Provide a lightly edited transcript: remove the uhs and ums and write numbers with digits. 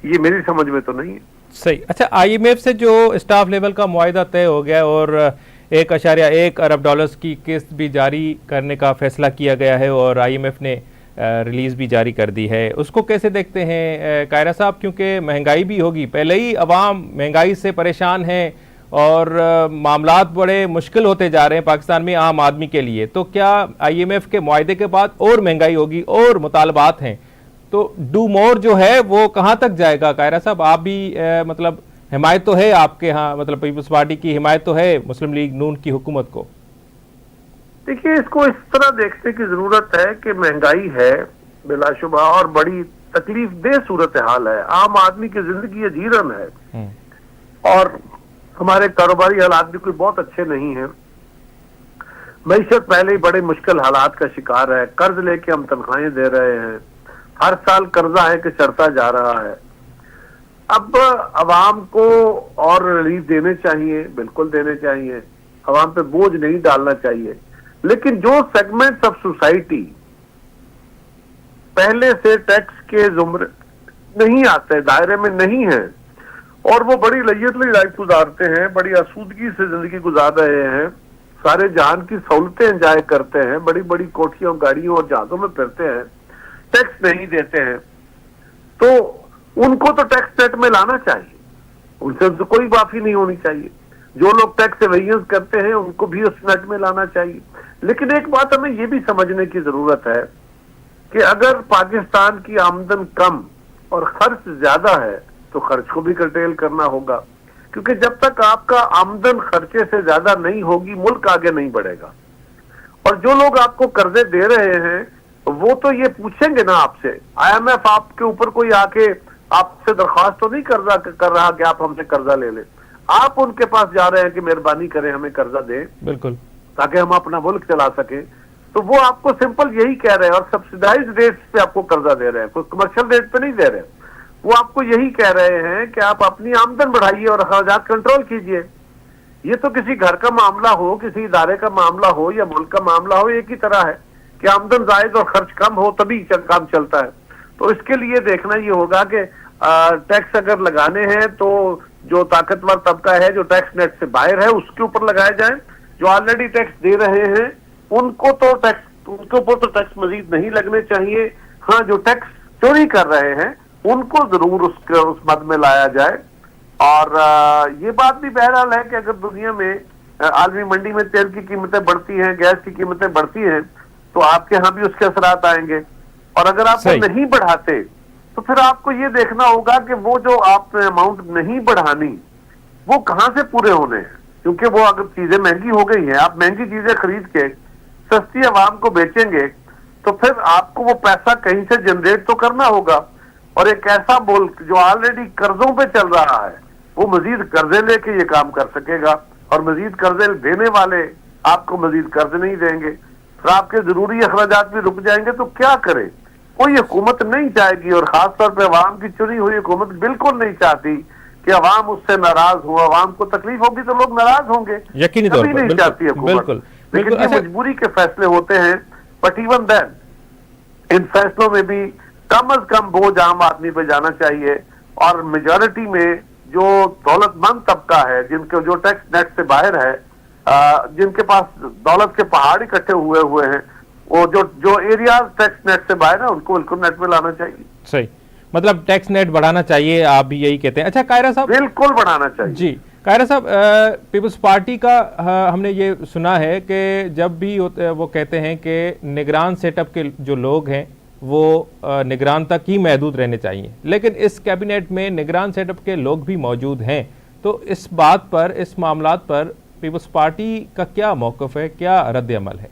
ये मेरी समझ में तो नहीं है। सही। अच्छा, आईएमएफ से जो स्टाफ लेवल का मुआहिदा तय हो गया और 1.1 अरब डॉलर्स की किस्त भी जारी करने का फैसला किया गया है और आईएमएफ ने रिलीज भी जारी कर दी है, उसको कैसे देखते हैं कायरा साहब? क्योंकि महंगाई भी होगी, पहले ही अवाम महंगाई से परेशान है और मामलात बड़े मुश्किल होते जा रहे हैं पाकिस्तान में आम आदमी के लिए, तो क्या आईएमएफ के मुआहिदे के बाद और महंगाई होगी और मुतालबात हैं, तो डू मोर जो है वो कहाँ तक जाएगा? कायरा साहब, आप भी मतलब हिमायत तो है आपके यहाँ, मतलब पीपल्स पार्टी की हिमायत तो है मुस्लिम लीग नून की हुकूमत को। देखिए, इसको इस तरह देखने की जरूरत है कि महंगाई है बिलाशुबा और बड़ी तकलीफ दे सूरत हाल है, आम आदमी की जिंदगी अजीरन है और हमारे कारोबारी हालात भी कोई बहुत अच्छे नहीं है। मईशत पहले ही बड़े मुश्किल हालात का शिकार है, कर्ज लेके हम तनख्वाहें दे रहे हैं, हर साल कर्जा है कि चढ़ता जा रहा है। अब अवाम को और रिलीफ देने चाहिए, बिल्कुल देने चाहिए, अवाम पे बोझ नहीं डालना चाहिए, लेकिन जो सेगमेंट्स ऑफ सोसाइटी पहले से टैक्स के जुमरे नहीं आते, दायरे में नहीं है और वो बड़ी लय्यतली लाइफ गुजारते हैं, बड़ी आसूदगी से जिंदगी गुजार रहे हैं, सारे जहान की सहूलतें एंजॉय करते हैं, बड़ी बड़ी कोठियों, गाड़ियों और जहाजों में फिरते हैं, टैक्स नहीं देते हैं, तो उनको तो टैक्स नेट में लाना चाहिए, उनसे तो कोई माफी नहीं होनी चाहिए। जो लोग टैक्स एवेजन करते हैं उनको भी उस नेट में लाना चाहिए। लेकिन एक बात हमें यह भी समझने की जरूरत है कि अगर पाकिस्तान की आमदन कम और खर्च ज्यादा है तो खर्च को भी कर्टेल करना होगा, क्योंकि जब तक आपका आमदन खर्चे से ज्यादा नहीं होगी मुल्क आगे नहीं बढ़ेगा। और जो लोग आपको कर्जे दे रहे हैं वो तो ये पूछेंगे ना आपसे, आईएमएफ आपके ऊपर कोई आके आपसे दरख्वास्त तो नहीं कर रहा कि आप हमसे कर्जा ले लें, आप उनके पास जा रहे हैं कि मेहरबानी करें हमें कर्जा दें, बिल्कुल, ताकि हम अपना मुल्क चला सके। तो वो आपको सिंपल यही कह रहे हैं और सब्सिडाइज रेट पे आपको कर्जा दे रहे हैं, कोई कमर्शियल रेट पे नहीं दे रहे। वो आपको यही कह रहे हैं कि आप अपनी आमदन बढ़ाइए और अखराजात कंट्रोल कीजिए। ये तो किसी घर का मामला हो, किसी इदारे का मामला हो या मुल्क का मामला हो, एक ही तरह है कि आमदन जायद और खर्च कम हो तभी काम चलता है। तो इसके लिए देखना ये होगा कि टैक्स अगर लगाने हैं तो जो ताकतवर तबका है जो टैक्स नेट से बाहर है उसके ऊपर लगाए जाएं, जो ऑलरेडी टैक्स दे रहे हैं उनको तो टैक्स, उनके ऊपर तो टैक्स मजीद नहीं लगने चाहिए। हाँ, जो टैक्स चोरी कर रहे हैं उनको जरूर उस मद में लाया जाए। और ये बात भी बहरहाल है कि अगर दुनिया में आलमी मंडी में तेल की कीमतें बढ़ती हैं, गैस की कीमतें बढ़ती हैं, तो आपके यहाँ भी उसके असरात आएंगे। और अगर आप नहीं बढ़ाते तो फिर आपको ये देखना होगा कि वो जो आपने अमाउंट नहीं बढ़ानी वो कहां से पूरे होने हैं, क्योंकि वो अगर चीजें महंगी हो गई हैं, आप महंगी चीजें खरीद के सस्ती आवाम को बेचेंगे तो फिर आपको वो पैसा कहीं से जनरेट तो करना होगा। और एक ऐसा मुल्क जो ऑलरेडी कर्जों पे चल रहा है वो मजीद कर्जे लेके ये काम कर सकेगा, और मजीद कर्जे देने वाले आपको मजीद कर्ज नहीं देंगे, फिर आपके जरूरी अखराजात भी रुक जाएंगे। तो क्या करे? कोई हुकूमत नहीं चाहेगी, और खासतौर पर अवाम की चुनी हुई हुकूमत बिल्कुल नहीं चाहती कि अवाम उससे नाराज हो। अवाम को तकलीफ होगी तो लोग नाराज होंगे, यकीनी तौर पर नहीं चाहती हुकूमत। लेकिन ये मजबूरी के फैसले होते हैं, बट इवन देन इन फैसलों में भी कम अज कम बोझ आम आदमी पे जाना चाहिए। और मेजॉरिटी में जो दौलतमंद तबका है, जिनके जो टैक्स नेट से बाहर है, जिनके पास दौलत के पहाड़ इकट्ठे हुए हैं, वो जो एरियाज टैक्स नेट से बाहर है उनको बिल्कुल नेट में लाना चाहिए। सही, मतलब टैक्स नेट बढ़ाना चाहिए, आप भी यही कहते हैं। अच्छा कायरा साहब, बिल्कुल बढ़ाना चाहिए जी। कायरा साहब, पीपल्स पार्टी का हमने ये सुना है कि जब भी वो कहते हैं कि निगरान सेटअप के जो लोग हैं वो निगरान तक ही महदूद रहने चाहिए, लेकिन इस कैबिनेट में निगरान सेटअप के लोग भी मौजूद हैं। तो इस बात पर, इस मामलात पर पीपल्स पार्टी का क्या मौक़िफ़ है, क्या रद्द अमल है?